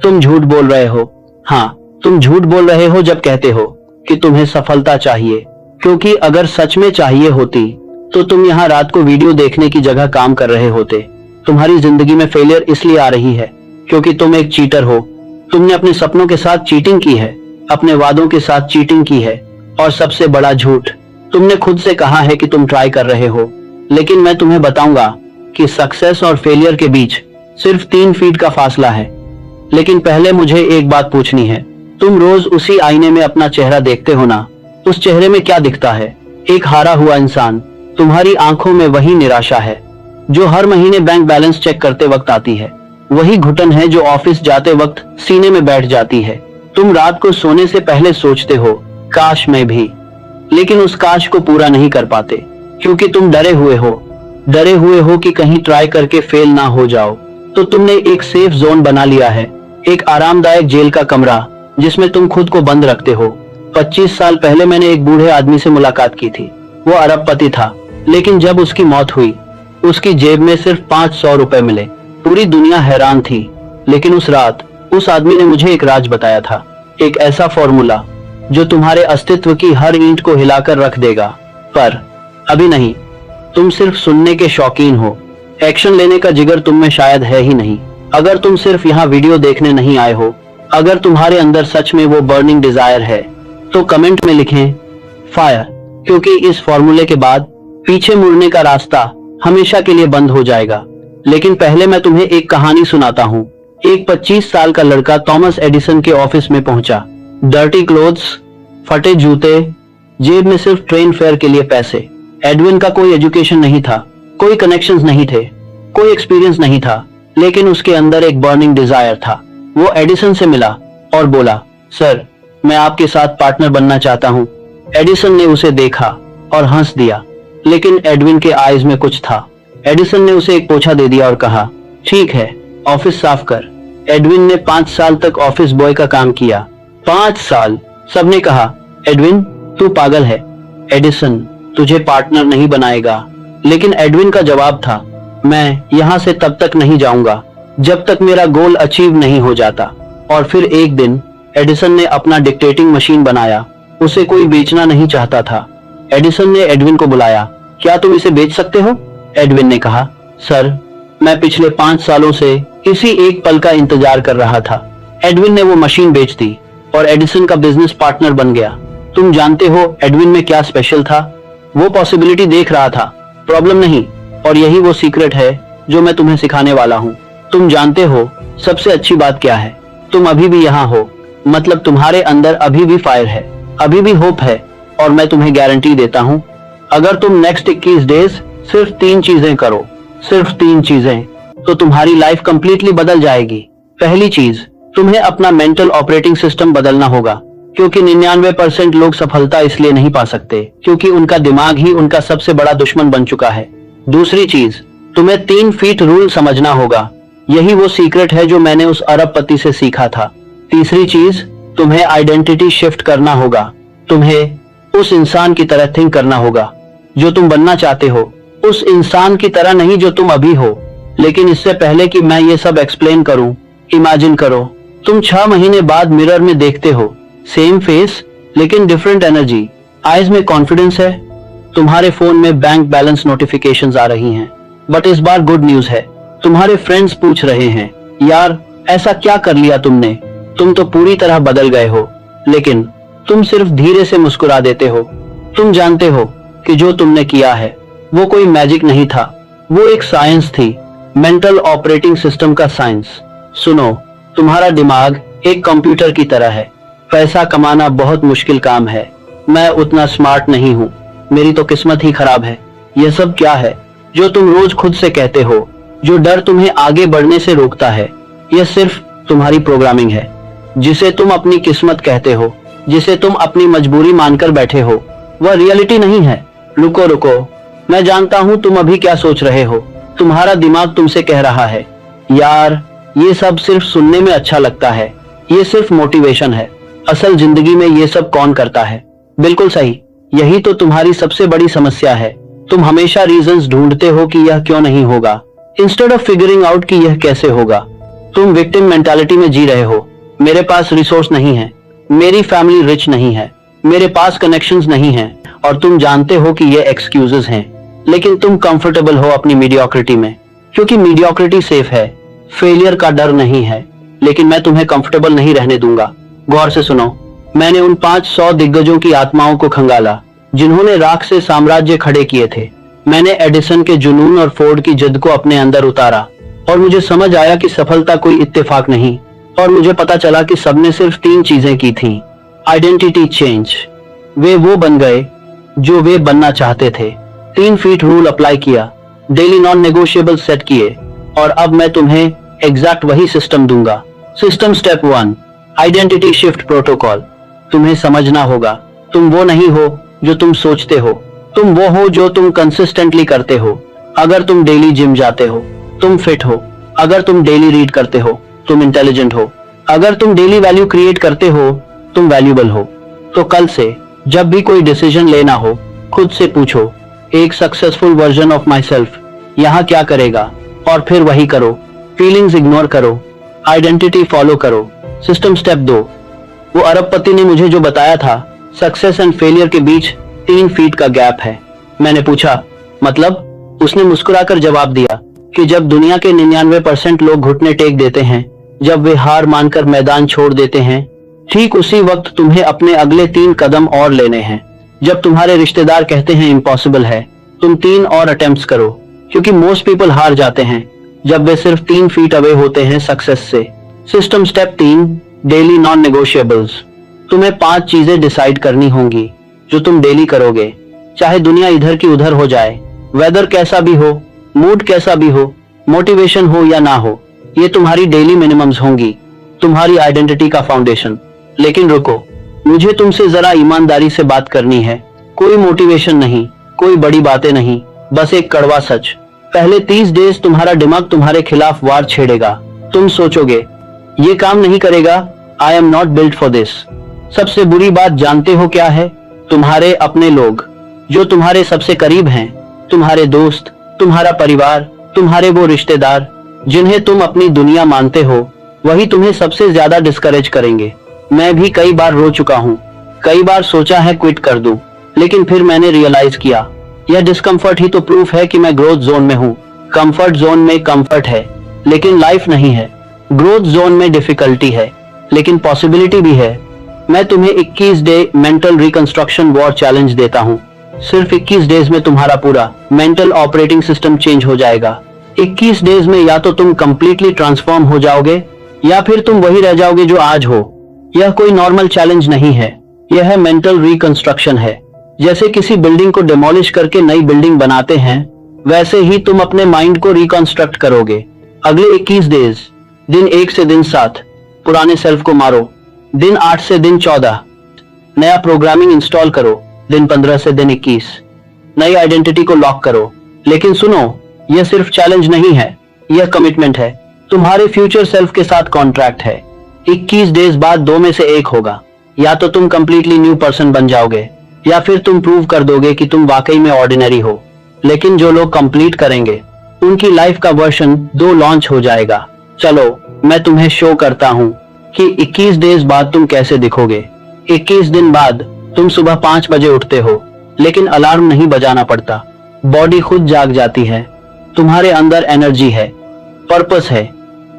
तुम झूठ बोल रहे हो। हाँ, तुम झूठ बोल रहे हो जब कहते हो कि तुम्हें सफलता चाहिए, क्योंकि अगर सच में चाहिए होती तो तुम यहाँ रात को वीडियो देखने की जगह काम कर रहे होते। तुम्हारी जिंदगी में फेलियर इसलिए आ रही है क्योंकि तुम एक चीटर हो। तुमने अपने सपनों के साथ चीटिंग की है, अपने वादों के साथ चीटिंग की है, और सबसे बड़ा झूठ, तुमने खुद से कहा है कि तुम ट्राई कर रहे हो। लेकिन मैं तुम्हें बताऊंगा कि सक्सेस और फेलियर के बीच सिर्फ 3 फीट का फासला है। लेकिन पहले मुझे एक बात पूछनी है, तुम रोज उसी आईने में अपना चेहरा देखते हो ना? उस चेहरे में क्या दिखता है? एक हारा हुआ इंसान। तुम्हारी आंखों में वही निराशा है जो हर महीने बैंक बैलेंस चेक करते वक्त आती है। वही घुटन है जो ऑफिस जाते वक्त सीने में बैठ जाती है। तुम रात को सोने से पहले सोचते हो, काश मैं भी, लेकिन उस काश को पूरा नहीं कर पाते क्योंकि तुम डरे हुए हो कि कहीं ट्राई करके फेल ना हो जाओ। तो तुमने एक सेफ जोन बना लिया है, एक आरामदायक जेल का कमरा जिसमें तुम खुद को बंद रखते हो। 25 साल पहले मैंने एक बूढ़े आदमी से मुलाकात की थी। वो अरबपति था, लेकिन जब उसकी मौत हुई उसकी जेब में सिर्फ 500 रुपए मिले। पूरी दुनिया हैरान थी, लेकिन उस रात उस आदमी ने मुझे एक राज बताया था, एक ऐसा फॉर्मूला जो तुम्हारे अस्तित्व की हर ईंट को हिलाकर रख देगा। पर अभी नहीं, तुम सिर्फ सुनने के शौकीन हो, एक्शन लेने का जिगर तुम में शायद है ही नहीं। अगर तुम सिर्फ यहाँ वीडियो देखने नहीं आए हो, अगर तुम्हारे अंदर सच में वो बर्निंग डिजायर है, तो कमेंट में लिखें फायर, क्योंकि इस फॉर्मूले के बाद पीछे मुड़ने का रास्ता हमेशा के लिए बंद हो जाएगा। लेकिन पहले मैं तुम्हें एक कहानी सुनाता हूँ। एक 25 साल का लड़का थॉमस एडिसन के ऑफिस में पहुंचा। डर्टी क्लोथ्स, फटे जूते, जेब में सिर्फ ट्रेन फेयर के लिए पैसे। एडविन का कोई एजुकेशन नहीं था, कोई कनेक्शंस नहीं थे, कोई एक्सपीरियंस नहीं था, लेकिन उसके अंदर एक बर्निंग डिजायर था। वो एडिसन से मिला और बोला, सर, मैं आपके साथ पार्टनर बनना चाहता हूँ। एडिसन ने उसे देखा और हंस दिया, लेकिन एडविन के आईज में कुछ था। एडिसन ने उसे एक पोछा दे दिया और कहा, ठीक है, ऑफिस साफ कर। एडविन ने 5 साल तक ऑफिस बॉय का काम किया। 5 साल। सबने कहा, एडविन तू पागल है, एडिसन तुझे पार्टनर नहीं बनाएगा। लेकिन एडविन का जवाब था, मैं यहाँ से तब तक नहीं जाऊंगा जब तक मेरा गोल अचीव नहीं हो जाता। और फिर एक दिन एडिसन ने अपना डिक्टेटिंग मशीन बनाया। उसे कोई बेचना नहीं चाहता था। एडिसन ने एडविन को बुलाया, क्या तुम इसे बेच सकते हो? एडविन ने कहा, सर, मैं पिछले 5 सालों से इसी एक पल का इंतजार कर रहा था। एडविन ने वो मशीन बेच दी और एडिसन का बिजनेस पार्टनर बन गया। तुम जानते हो एडविन में क्या स्पेशल था? वो पॉसिबिलिटी देख रहा था, प्रॉब्लम नहीं। और यही वो सीक्रेट है जो मैं तुम्हें सिखाने वाला हूँ। तुम जानते हो सबसे अच्छी बात क्या है? तुम अभी भी यहाँ हो, मतलब तुम्हारे अंदर अभी भी फायर है, अभी भी होप है। और मैं तुम्हें गारंटी देता हूँ, अगर तुम नेक्स्ट 21 डेज सिर्फ 3 चीजें करो, सिर्फ 3 चीजें, तो तुम्हारी लाइफ कंप्लीटली बदल जाएगी। पहली चीज, तुम्हें अपना मेंटल ऑपरेटिंग सिस्टम बदलना होगा, क्योंकि 99% लोग सफलता इसलिए नहीं पा सकते क्योंकि उनका दिमाग ही उनका सबसे बड़ा दुश्मन बन चुका है। दूसरी चीज, तुम्हें 3 फीट रूल समझना होगा। यही वो सीक्रेट है जो मैंने उस अरबपति से सीखा था। तीसरी चीज, तुम्हें आइडेंटिटी शिफ्ट करना होगा। तुम्हें उस इंसान की तरह थिंक करना होगा जो तुम बनना चाहते हो, उस इंसान की तरह नहीं जो तुम अभी हो। लेकिन इससे पहले कि मैं ये सब एक्सप्लेन करूं, इमेजिन करो तुम 6 महीने बाद मिरर में देखते हो, सेम फेस लेकिन डिफरेंट एनर्जी। आईज में कॉन्फिडेंस है। तुम्हारे फोन में बैंक बैलेंस नोटिफिकेशंस आ रही हैं, बट इस बार गुड न्यूज है। तुम्हारे फ्रेंड्स पूछ रहे हैं, यार ऐसा क्या कर लिया तुमने, तुम तो पूरी तरह बदल गए हो। लेकिन तुम सिर्फ धीरे से मुस्कुरा देते हो। तुम जानते हो कि जो तुमने किया है वो कोई मैजिक नहीं था, वो एक साइंस थी, मेंटल ऑपरेटिंग सिस्टम का साइंस। सुनो, तुम्हारा दिमाग एक कंप्यूटर की तरह है। पैसा कमाना बहुत मुश्किल काम है। मैं उतना स्मार्ट नहीं हूँ, मेरी तो किस्मत ही खराब है। यह सब क्या है जो तुम रोज खुद से कहते हो, जो डर तुम्हें आगे बढ़ने से रोकता है? यह सिर्फ तुम्हारी प्रोग्रामिंग है, जिसे तुम अपनी किस्मत कहते हो, जिसे तुम अपनी मजबूरी मानकर बैठे हो। वह रियलिटी नहीं है। रुको रुको, मैं जानता हूँ तुम अभी क्या सोच रहे हो। तुम्हारा दिमाग तुमसे कह रहा है, यार ये सब सिर्फ सुनने में अच्छा लगता है, ये सिर्फ मोटिवेशन है, असल जिंदगी में ये सब कौन करता है? बिल्कुल सही, यही तो तुम्हारी सबसे बड़ी समस्या है। तुम हमेशा रीजंस ढूंढते हो कि यह क्यों नहीं होगा, इंस्टेड ऑफ फिगरिंग आउट कि यह कैसे होगा। तुम विक्टिम मेंटालिटी में जी रहे हो। मेरे पास रिसोर्स नहीं है, मेरी फैमिली रिच नहीं है, मेरे पास कनेक्शंस नहीं है, और तुम जानते हो कि ये एक्सक्यूजेस हैं। लेकिन तुम कंफर्टेबल हो अपनी मीडियोक्रिटी में, क्योंकि मीडियोक्रिटी सेफ है, फेलियर का डर नहीं है। लेकिन मैं तुम्हें कंफर्टेबल नहीं रहने दूंगा। गौर से सुनो, मैंने उन 500 दिग्गजों की आत्माओं को खंगाला जिन्होंने राख से साम्राज्य खड़े किए थे। मैंने एडिसन के जुनून और फोर्ड की जिद को अपने अंदर उतारा, और मुझे समझ आया कि सफलता कोई इत्तेफाक नहीं। और मुझे पता चला कि सबने सिर्फ 3 चीजें की थी। आइडेंटिटी चेंज, वे वो बन गए जो वे बनना चाहते थे। 3 फीट रूल अप्लाई किया, डेली नॉन नेगोशिएबल सेट किए, और अब मैं तुम्हें एग्जैक्ट वही सिस्टम दूंगा। System step 1, identity shift protocol. तुम्हें समझना होगा, तुम वो नहीं हो जो तुम सोचते हो, तुम वो हो जो तुम कंसिस्टेंटली करते हो। अगर तुम डेली जिम जाते हो, तुम फिट हो। अगर तुम डेली रीड करते हो, तुम इंटेलिजेंट हो। अगर तुम डेली वैल्यू क्रिएट करते हो, तुम वैल्यूबल हो। तो कल से जब भी कोई डिसीजन लेना हो, खुद से पूछो, एक successful version of my self यहाँ क्या करेगा, और फिर वही करो। फीलिंग्स इग्नोर करो, आइडेंटिटी फॉलो करो। सिस्टम स्टेप 2, वो अरबपति ने मुझे जो बताया था, सक्सेस एंड फेलियर के बीच 3 फीट का गैप है। मैंने पूछा, मतलब? उसने मुस्कुराकर जवाब दिया कि जब दुनिया के 99% लोग घुटने टेक देते हैं, जब वे हार मानकर मैदान छोड़ देते हैं, ठीक उसी वक्त तुम्हें अपने अगले 3 कदम और लेने हैं। जब तुम्हारे रिश्तेदार कहते हैं इम्पॉसिबल है, तुम 3 और अटेम्प्ट्स करो, क्योंकि मोस्ट पीपल हार जाते हैं जब वे सिर्फ 3 फीट अवे होते हैं सक्सेस से। System step 3, daily non negotiables. तुम्हें 5 चीजें डिसाइड करनी होंगी जो तुम डेली करोगे, चाहे दुनिया इधर की उधर हो जाए, वेदर कैसा भी हो, मूड कैसा भी हो, मोटिवेशन हो या ना हो। ये तुम्हारी डेली मिनिमम्स होंगी, तुम्हारी आइडेंटिटी का फाउंडेशन। लेकिन रुको, मुझे तुमसे जरा ईमानदारी से बात करनी है। कोई मोटिवेशन नहीं, कोई बड़ी बातें नहीं, बस एक कड़वा सच। पहले 30 डेज तुम्हारा दिमाग तुम्हारे खिलाफ वार छेड़ेगा। तुम सोचोगे, ये काम नहीं करेगा, I am not built for this. सबसे बुरी बात जानते हो क्या है? तुम्हारे अपने लोग, जो तुम्हारे सबसे करीब हैं, तुम्हारे दोस्त, तुम्हारा परिवार, तुम्हारे वो रिश्तेदार जिन्हें तुम अपनी दुनिया मानते हो, वही तुम्हें सबसे ज्यादा डिस्करेज करेंगे। मैं भी कई बार रो चुका हूँ, कई बार सोचा है क्विट कर दूं, लेकिन फिर मैंने रियलाइज किया, यह डिस्कम्फर्ट ही तो प्रूफ है कि मैं ग्रोथ जोन में हूँ। कंफर्ट जोन में कंफर्ट है, लेकिन लाइफ नहीं है। ग्रोथ जोन में डिफिकल्टी है, लेकिन पॉसिबिलिटी भी है। मैं तुम्हें 21 day mental reconstruction war challenge देता हूँ। सिर्फ 21 डेज में तुम्हारा पूरा मेंटल ऑपरेटिंग सिस्टम चेंज हो जाएगा। 21 डेज में या तो तुम कंप्लीटली ट्रांसफॉर्म हो जाओगे, या फिर तुम वही रह जाओगे जो आज हो। यह कोई नॉर्मल चैलेंज नहीं है, यह मेंटल रिकंस्ट्रक्शन है। जैसे किसी बिल्डिंग को डिमोलिश करके नई बिल्डिंग बनाते हैं, वैसे ही तुम अपने माइंड को रिकंस्ट्रक्ट करोगे। अगले 21 डेज, दिन 1 से दिन 7, पुराने सेल्फ को मारो। दिन 8 से दिन 14, नया प्रोग्रामिंग इंस्टॉल करो। दिन 15 से दिन 21, नई आइडेंटिटी को लॉक करो। लेकिन सुनो, यह सिर्फ चैलेंज नहीं है, यह कमिटमेंट है। तुम्हारे फ्यूचर सेल्फ के साथ कॉन्ट्रैक्ट है। 21 डेज बाद 2 में से एक होगा, या तो तुम कंप्लीटली न्यू पर्सन बन जाओगे, या फिर तुम प्रूव कर दोगे कि तुम वाकई में ऑर्डिनरी हो। लेकिन जो लोग कंप्लीट करेंगे, उनकी लाइफ का वर्जन 2 लॉन्च हो जाएगा। चलो मैं तुम्हें शो करता हूँ कि 21 डेज बाद तुम कैसे दिखोगे। 21 दिन बाद तुम सुबह 5 बजे उठते हो, लेकिन अलार्म नहीं बजाना पड़ता, बॉडी खुद जाग जाती है। तुम्हारे अंदर एनर्जी है, पर्पस है,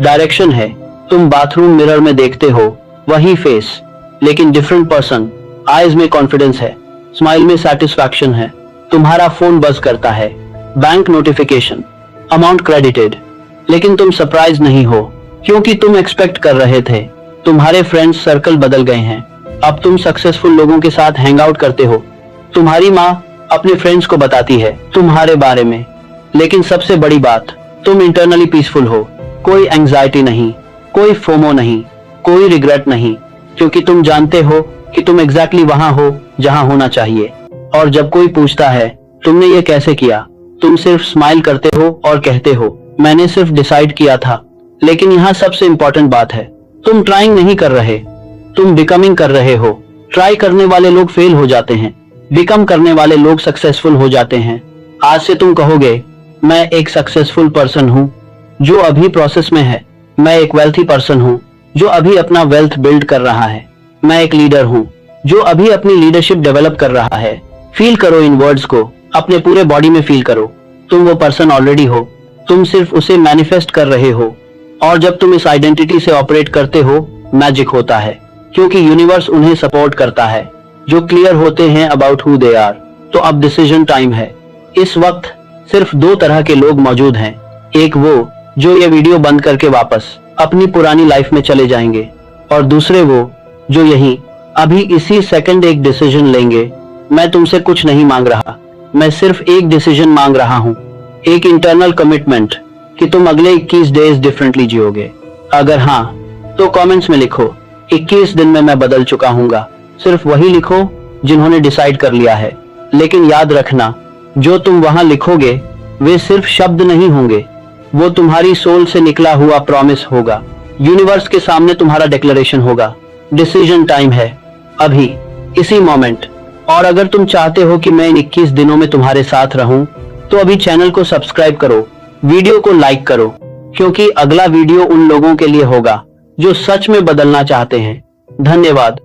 डायरेक्शन है। तुम बाथरूम मिरर में देखते हो वही फेस, लेकिन डिफरेंट पर्सन। आईज में कॉन्फिडेंस है, स्माइल में सेटिस्फैक्शन है। तुम्हारा फोन बज करता है, बैंक नोटिफिकेशन, अमाउंट क्रेडिटेड, लेकिन तुम सरप्राइज नहीं हो, क्योंकि तुम एक्सपेक्ट कर रहे थे। तुम्हारे फ्रेंड्स सर्कल बदल गए हैं, अब तुम सक्सेसफुल लोगों के साथ हैंग आउट करते हो। तुम्हारी माँ अपने फ्रेंड्स को बताती है तुम्हारे बारे में। लेकिन सबसे बड़ी बात, तुम इंटरनली पीसफुल हो। कोई एंजाइटी नहीं, कोई फोमो नहीं, कोई रिग्रेट नहीं, क्योंकि तुम जानते हो कि तुम एग्जैक्टली वहां हो जहां होना चाहिए। और जब कोई पूछता है तुमने ये कैसे किया, तुम सिर्फ स्माइल करते हो और कहते हो मैंने सिर्फ डिसाइड किया था। लेकिन यहाँ सबसे इंपॉर्टेंट बात है, तुम ट्राइंग नहीं कर रहे, तुम बिकमिंग कर रहे हो। ट्राई करने वाले लोग फेल हो जाते हैं, बिकम करने वाले लोग सक्सेसफुल हो जाते हैं। आज से तुम कहोगे मैं एक सक्सेसफुल पर्सन हूँ जो अभी प्रोसेस में है, मैं एक वेल्थी पर्सन हूँ जो अभी अपना वेल्थ बिल्ड कर रहा है। मैं एक लीडर हूँ जो अभी अपनी लीडरशिप डेवलप कर रहा है। फील करो इन वर्ड्स को, अपने पूरे बॉडी में फील करो। तुम वो पर्सन ऑलरेडी हो, तुम सिर्फ उसे मैनिफेस्ट कर रहे हो। और जब तुम इस आइडेंटिटी से ऑपरेट करते हो, मैजिक होता है, क्योंकि यूनिवर्स उन्हें सपोर्ट करता है जो क्लियर होते हैं अबाउट हु दे आर। तो अब डिसीजन टाइम है। इस वक्त सिर्फ दो तरह के लोग मौजूद हैं, एक वो जो ये वीडियो बंद करके वापस अपनी पुरानी लाइफ में चले जाएंगे, और दूसरे वो जो यहीं अभी इसी सेकंड एक डिसीजन लेंगे। मैं तुमसे कुछ नहीं मांग रहा, मैं सिर्फ एक डिसीजन मांग रहा हूँ, एक इंटरनल कमिटमेंट कि तुम अगले 21 डेज डिफरेंटली जियोगे। अगर हाँ तो कमेंट्स में लिखो 21 दिन में मैं बदल चुका हूँगा। सिर्फ वही लिखो जिन्होंने डिसाइड कर लिया है। लेकिन याद रखना, जो तुम वहां लिखोगे वे सिर्फ शब्द नहीं होंगे, वो तुम्हारी सोल से निकला हुआ प्रॉमिस होगा। यूनिवर्स के सामने तुम्हारा डिक्लेरेशन होगा। डिसीजन टाइम है, अभी, इसी मोमेंट। और अगर तुम चाहते हो कि मैं इन 21 दिनों में तुम्हारे साथ रहूं, तो अभी चैनल को सब्सक्राइब करो, वीडियो को लाइक करो, क्योंकि अगला वीडियो उन लोगों के लिए होगा जो सच में बदलना चाहते हैं। धन्यवाद।